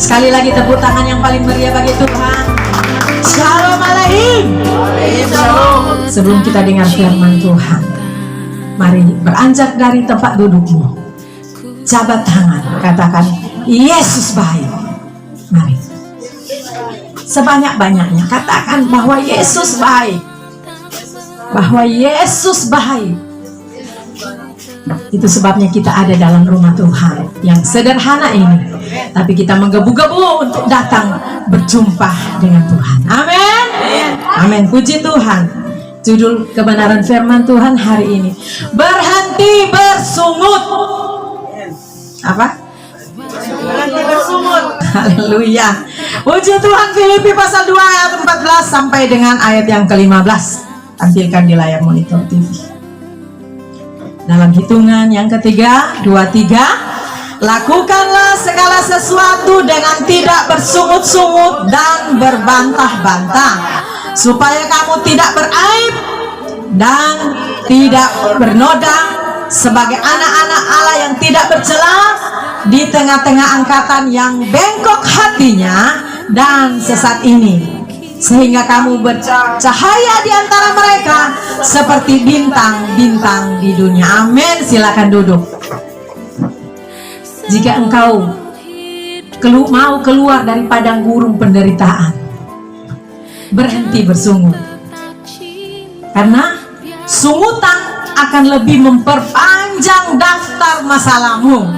Sekali lagi tepuk tangan yang paling meriah bagi Tuhan. Shalom alaihim. Sebelum kita dengar firman Tuhan, mari beranjak dari tempat dudukmu, jabat tangan, katakan Yesus baik. Mari sebanyak-banyaknya katakan bahwa Yesus baik, bahwa Yesus baik. Itu sebabnya kita ada dalam rumah Tuhan yang sederhana ini, tapi kita menggebu-gebu untuk datang berjumpa dengan Tuhan. Amin. Amin. Puji Tuhan. Judul kebenaran firman Tuhan hari ini, berhenti bersungut. Apa? Berhenti bersungut. Haleluya. Puji Tuhan. Filipi pasal 2 ayat 14 sampai dengan ayat yang ke-15. Tampilkan di layar monitor TV. Dalam hitungan yang ketiga, 2, 3. Lakukanlah segala sesuatu dengan tidak bersungut-sungut dan berbantah-bantah, supaya kamu tidak beraib dan tidak bernoda, sebagai anak-anak Allah yang tidak bercela di tengah-tengah angkatan yang bengkok hatinya dan sesat ini, sehingga kamu bercahaya di antara mereka seperti bintang-bintang di dunia. Amin. Silakan duduk. Jika engkau mau keluar dari padang gurun penderitaan, berhenti bersungut, karena sungutan akan lebih memperpanjang daftar masalahmu.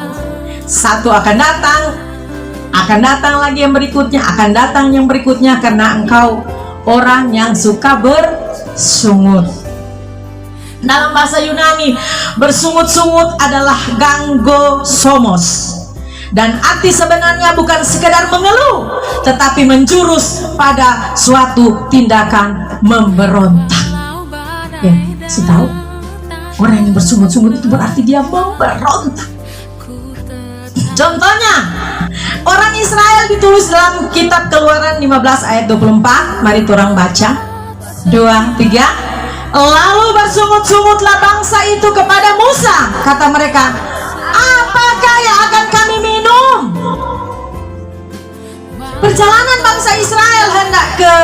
Satu akan datang lagi yang berikutnya, akan datang yang berikutnya, karena engkau orang yang suka bersungut. Dalam bahasa Yunani, bersungut-sungut adalah gangosomos, dan arti sebenarnya bukan sekedar mengeluh, tetapi menjurus pada suatu tindakan memberontak. Ya, saya tahu orang yang bersungut-sungut itu berarti dia memberontak. Contohnya, orang Israel ditulis dalam kitab Keluaran 15 ayat 24. Mari turang baca. 2, 3. Lalu bersungut-sungutlah bangsa itu kepada Musa. Kata mereka, apakah yang akan kami minum? Perjalanan bangsa Israel hendak ke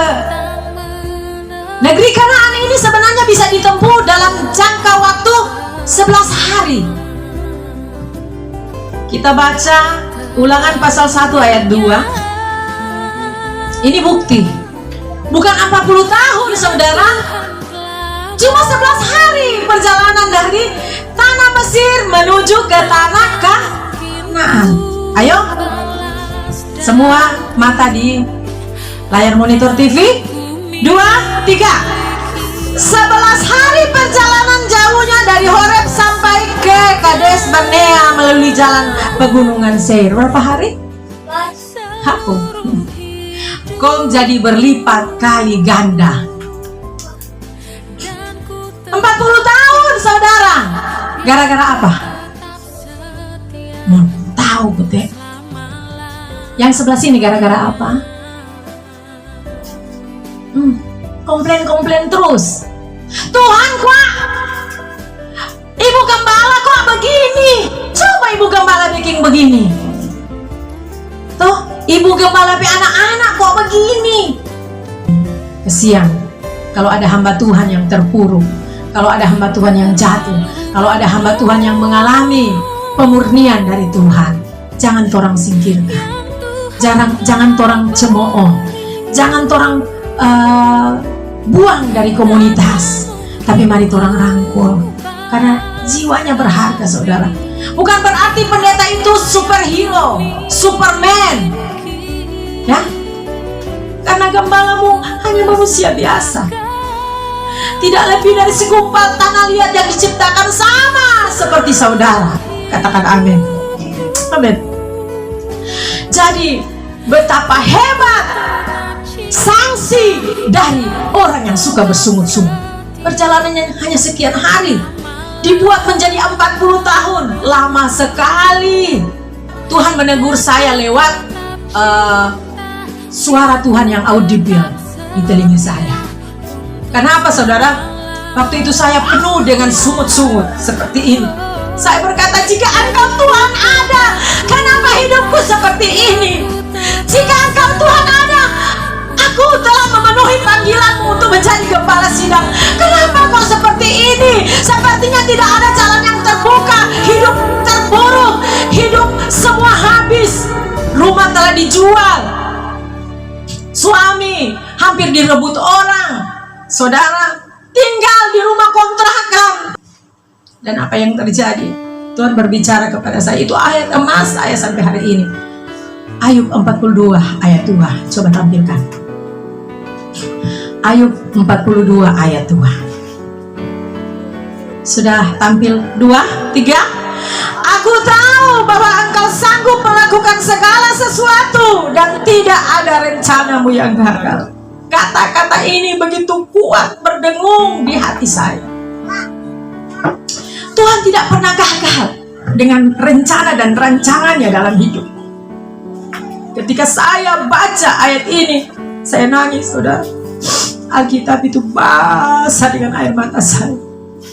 negeri Kanaan ini sebenarnya bisa ditempuh dalam jangka waktu 11 hari. Kita baca Ulangan pasal 1 ayat 2. Ini bukti. Bukan 40 tahun, saudara. Cuma 11 hari perjalanan dari tanah Mesir menuju ke tanah Kanaan. Ayo, semua mata di layar monitor TV. 2, 3. 11 hari perjalanan jauhnya dari Horeb sampai ke Kades Barnea melalui jalan pegunungan Seir. Berapa hari? Aku. Kau jadi berlipat kali ganda. 40 tahun, saudara. Gara-gara apa? Tahu betul. Yang sebelah sini gara-gara apa? Komplain terus. Tuhan kok, ibu gembala kok begini? Coba ibu gembala bikin begini. Tuh, ibu gembala pi anak-anak kok begini. Kesian kalau ada hamba Tuhan yang terpuruk, kalau ada hamba Tuhan yang jatuh, kalau ada hamba Tuhan yang mengalami pemurnian dari Tuhan. Jangan torang singkirkan, jangan torang cemooh, jangan torang buang dari komunitas, tapi mari torang rangkul, karena jiwanya berharga, saudara. Bukan berarti pendeta itu superhero, superman, ya, karena gembalamu hanya manusia biasa, tidak lebih dari segumpal tanah liat yang diciptakan sama seperti saudara. Katakan amin. Amin. Jadi betapa hebat sanksi dari orang yang suka bersungut-sungut. Perjalanannya hanya sekian hari, dibuat menjadi 40 tahun. Lama sekali. Tuhan menegur saya lewat suara Tuhan yang audible di telinga saya. Kenapa, saudara? Waktu itu saya penuh dengan sungut-sungut seperti ini. Saya berkata, jika Engkau Tuhan ada, kenapa hidupku seperti ini? dijual, suami hampir direbut orang, saudara tinggal di rumah kontrakan. Dan apa yang terjadi? Tuhan berbicara kepada saya, itu ayat emas saya sampai hari ini. Ayub 42 ayat 2, coba tampilkan. Ayub 42 ayat 2. Sudah tampil 2, 3. Aku tahu bahwa engkau sanggup melakukan segala sesuatu dan tidak ada rencanamu yang gagal. Kata-kata ini begitu kuat berdengung di hati saya. Tuhan tidak pernah gagal dengan rencana dan rancangannya dalam hidup. Ketika saya baca ayat ini, saya nangis, saudara. Alkitab itu basah dengan air mata saya.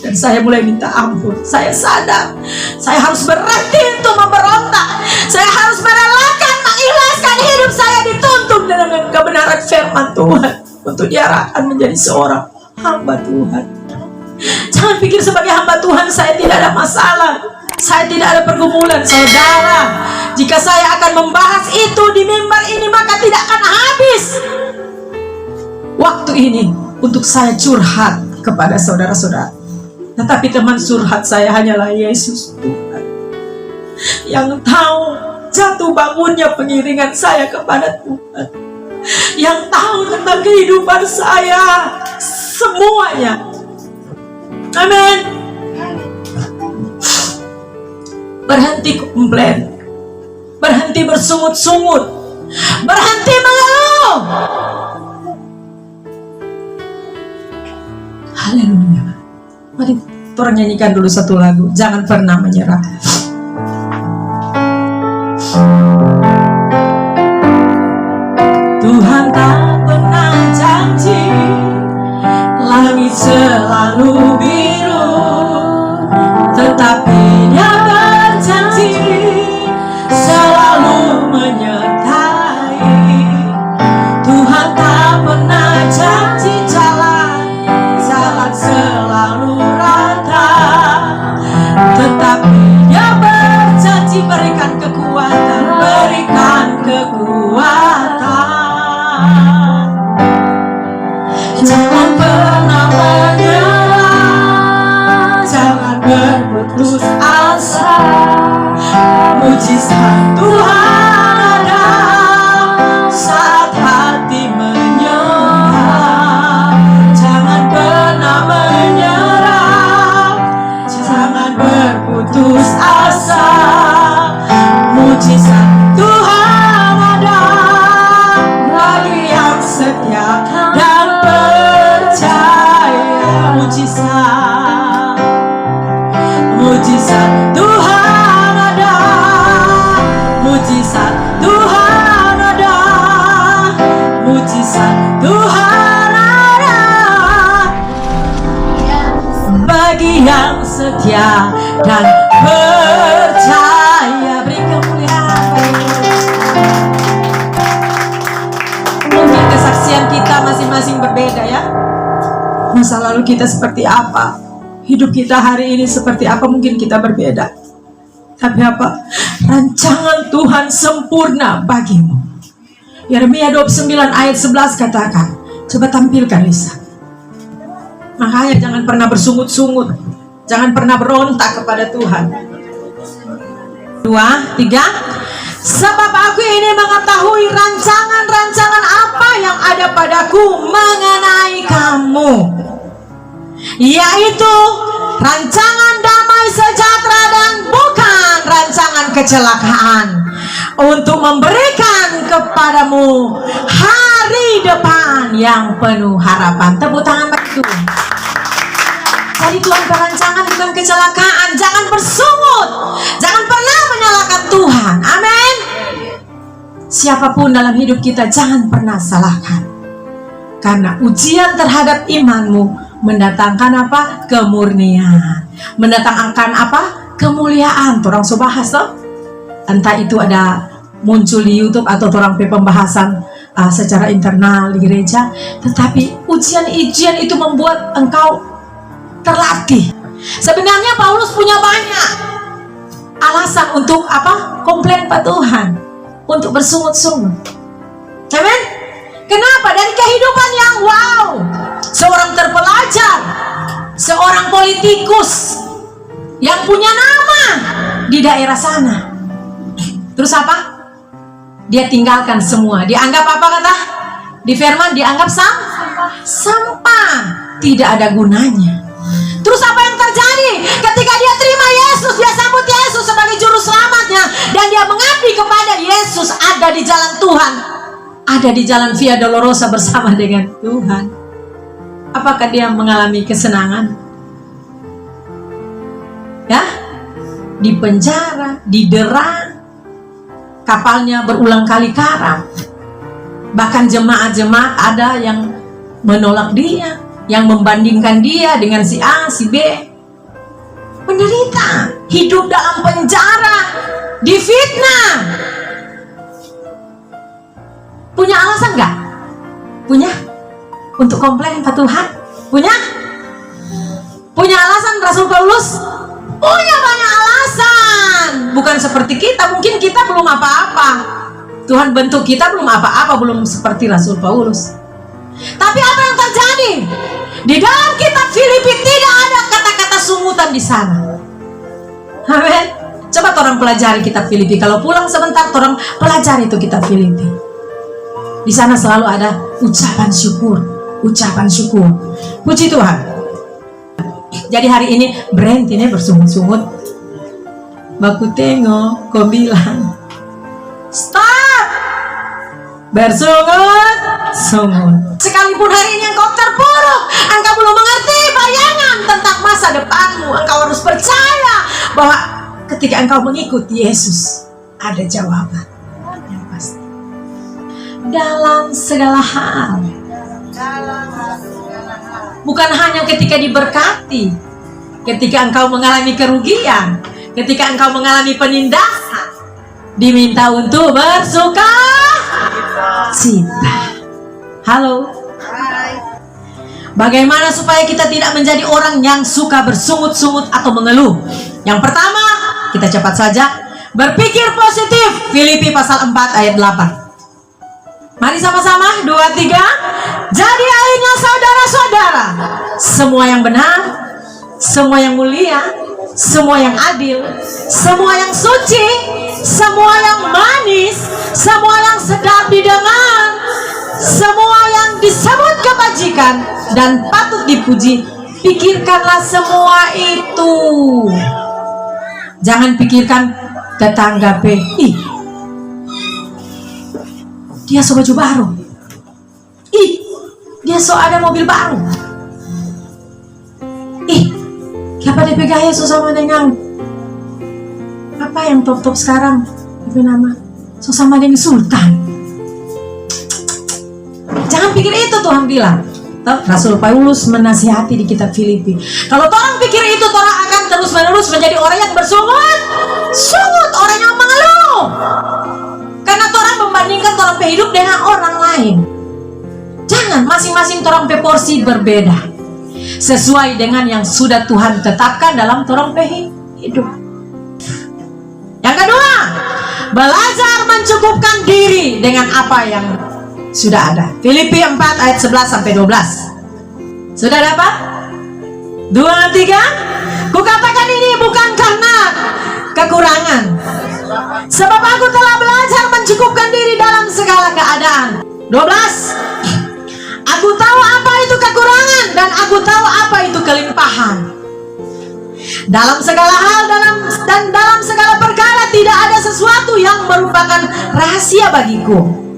Dan saya mulai minta ampun. Saya sadar, saya harus berhenti untuk memberontak. Saya harus merelakan, mengikhlaskan hidup saya dituntun dengan kebenaran firman Tuhan, untuk diarahkan menjadi seorang hamba Tuhan. Jangan pikir sebagai hamba Tuhan saya tidak ada masalah, saya tidak ada pergumulan. Saudara, jika saya akan membahas itu di mimbar ini, maka tidak akan habis waktu ini untuk saya curhat kepada saudara-saudara. Tetapi teman curhat saya hanyalah Yesus Tuhan, yang tahu jatuh bangunnya pengiringan saya kepada Tuhan, yang tahu tentang kehidupan saya semuanya. Amin. Berhenti komplain, berhenti bersungut-sungut, berhenti mengeluh. Haleluya. Mari kita nyanyikan dulu satu lagu, Jangan Pernah Menyerah. Tuhan tak pernah janji langit selalu biru, tetapi Dia berjanji selalu menyertai. Tuhan tak pernah janji jalan selalu rata, tetapi Dia berjanji berikan kekuatan, berikan kekuatan. Jangan pernah menyerah, jangan berputus asa. Mujizat Tuhan ada saat hati menyerah. Jangan pernah menyerah, jangan berputus asa. Mujizat Tuhan ada bagi yang setia dan percaya. Mujizat Tuhan ada, mujizat Tuhan ada, mujizat Tuhan ada bagi yang setia dan percaya. Beri kemuliaan. Mungkin kesaksian kita masing-masing berbeda ya. Masa lalu kita seperti apa, hidup kita hari ini seperti apa, mungkin kita berbeda. Tapi apa? Rancangan Tuhan sempurna bagimu. Yeremia 29 ayat 11 katakan. Coba tampilkan Lisa. Makanya jangan pernah bersungut-sungut, jangan pernah berontak kepada Tuhan. 2, 3. Sebab aku ini mengetahui rancangan-rancangan apa yang ada padaku mengenai kamu, yaitu rancangan damai sejahtera dan bukan rancangan kecelakaan, untuk memberikan kepadamu hari depan yang penuh harapan. Tepuk tangan bagi Tuhan. Jadi Tuhan berancangan bukan kecelakaan. Jangan bersungut, jangan pernah menyalahkan Tuhan. Amin. Siapapun dalam hidup kita, jangan pernah salahkan, karena ujian terhadap imanmu mendatangkan apa? Kemurnian, mendatangkan apa? Kemuliaan. Orang so bahas toh, entah itu ada muncul di YouTube atau orang pembahasan secara internal di gereja. Tetapi ujian-ujian itu membuat engkau terlatih. Sebenarnya Paulus punya banyak alasan untuk apa? Komplain Pak Tuhan, untuk bersungut-sungut. Amin. Kenapa? Dari kehidupan yang wow, seorang terpelajar, seorang politikus yang punya nama di daerah sana. Terus apa? Dia tinggalkan semua. Dianggap apa kata? Di firman dianggap sampah. Tidak ada gunanya. Terus apa yang terjadi? Ketika dia terima Yesus, dia sambut Yesus sebagai juru selamatnya, dan dia mengabdi kepada Yesus, ada di jalan Tuhan, ada di jalan Via Dolorosa bersama dengan Tuhan. Apakah dia mengalami kesenangan? Ya, di penjara, didera, kapalnya berulang kali karam. Bahkan jemaat-jemaat ada yang menolak dia, yang membandingkan dia dengan si A, si B. Menderita, hidup dalam penjara, difitnah. Punya alasan nggak? Punya? Untuk komplain ke Tuhan? Punya? Punya alasan Rasul Paulus? Punya banyak alasan. Bukan seperti kita, mungkin kita belum apa-apa. Tuhan bentuk kita belum apa-apa, belum seperti Rasul Paulus. Tapi apa yang terjadi? Di dalam kitab Filipi tidak ada kata-kata sungutan di sana. Amin. Coba orang pelajari kitab Filipi. Kalau pulang sebentar, orang pelajari itu kitab Filipi. Di sana selalu ada ucapan syukur, ucapan syukur. Puji Tuhan. Jadi hari ini berhenti nih bersungut-sungut. Baku tengok, kau bilang, stop, bersungut-sungut. Sekalipun hari ini engkau terpuruk, engkau belum mengerti bayangan tentang masa depanmu, engkau harus percaya bahwa ketika engkau mengikuti Yesus, ada jawaban yang pasti. Dalam segala hal. Bukan hanya ketika diberkati, ketika engkau mengalami kerugian, ketika engkau mengalami penindasan, diminta untuk bersuka cita. Halo. Bagaimana supaya kita tidak menjadi orang yang suka bersungut-sungut atau mengeluh? Yang pertama, kita cepat saja, berpikir positif. Filipi pasal 4 ayat 8. Mari sama-sama, 2, 3. Jadi akhirnya saudara-saudara, semua yang benar, semua yang mulia, semua yang adil, semua yang suci, semua yang manis, semua yang sedap didengar, semua yang disebut kebajikan dan patut dipuji, pikirkanlah semua itu. Jangan pikirkan tetangga B, ih, dia so baju baru, ih, dia so ada mobil baru, ih, siapa DP gaya so sama dengan apa yang top-top sekarang, itu nama so sama dengan Sultan. Jangan pikir itu, Tuhan bilang. Rasul Paulus menasihati di kitab Filipi. Kalau orang pikir itu, orang akan terus-menerus menjadi orang yang bersungut-sungut, orang yang mengeluh. Karena orang membandingkan orang hidup dengan orang lain. Jangan, masing-masing orang porsi berbeda, sesuai dengan yang sudah Tuhan tetapkan dalam orang hidup. Yang kedua, belajar mencukupkan diri dengan apa yang sudah ada. Filipi 4 ayat 11 sampai 12. Sudah dapat? 2, 3. Kukatakan ini bukan karena kekurangan, sebab aku telah belajar mencukupkan diri dalam segala keadaan. 12. Aku tahu apa itu kekurangan dan aku tahu apa itu kelimpahan. Dalam segala hal dan dalam segala perkara tidak ada sesuatu yang merupakan rahasia bagiku,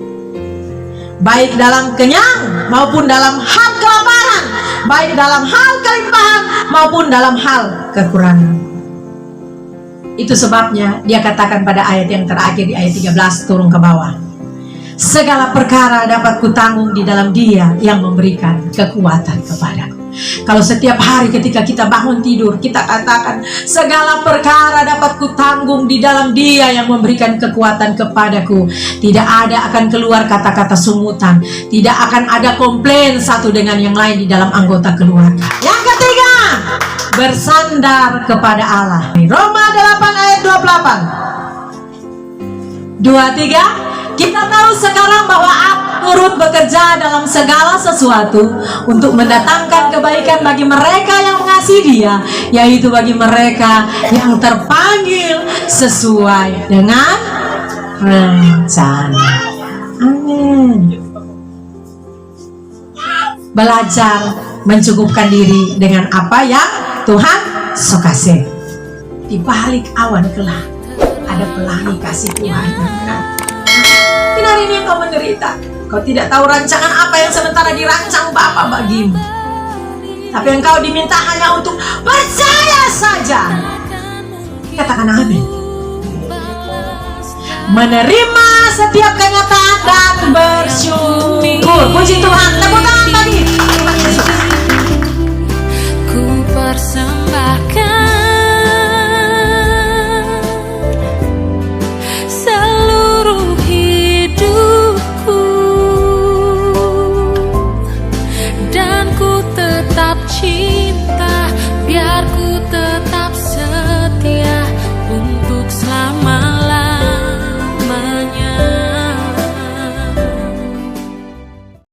baik dalam kenyang maupun dalam hal kelaparan, baik dalam hal kelimpahan maupun dalam hal kekurangan. Itu sebabnya dia katakan pada ayat yang terakhir di ayat 13 turun ke bawah, segala perkara dapat kutanggung di dalam Dia yang memberikan kekuatan kepadaku. Kalau setiap hari ketika kita bangun tidur, kita katakan segala perkara dapat kutanggung di dalam Dia yang memberikan kekuatan kepadaku, tidak ada akan keluar kata-kata sungutan, tidak akan ada komplain satu dengan yang lain di dalam anggota keluarga. Yang ketiga, bersandar kepada Allah. Roma 8 ayat 28. 2, 3. Kita tahu sekarang bahwa Allah turut bekerja dalam segala sesuatu untuk mendatangkan kebaikan bagi mereka yang mengasihi Dia, yaitu bagi mereka yang terpanggil sesuai dengan rencana. Amin. Belajar mencukupkan diri dengan apa yang Tuhan sukasih. Di balik awan gelap ada pelangi kasih Tuhan. Mungkin hari ini engkau menderita, kau tidak tahu rancangan apa yang sementara dirancang Bapa bagimu, tapi engkau diminta hanya untuk percaya saja. Katakan amin. Menerima setiap kenyataan dan bersyukur. Puji Tuhan, tepuk tangan bagi Tuhan Yesus. Ku persembahkan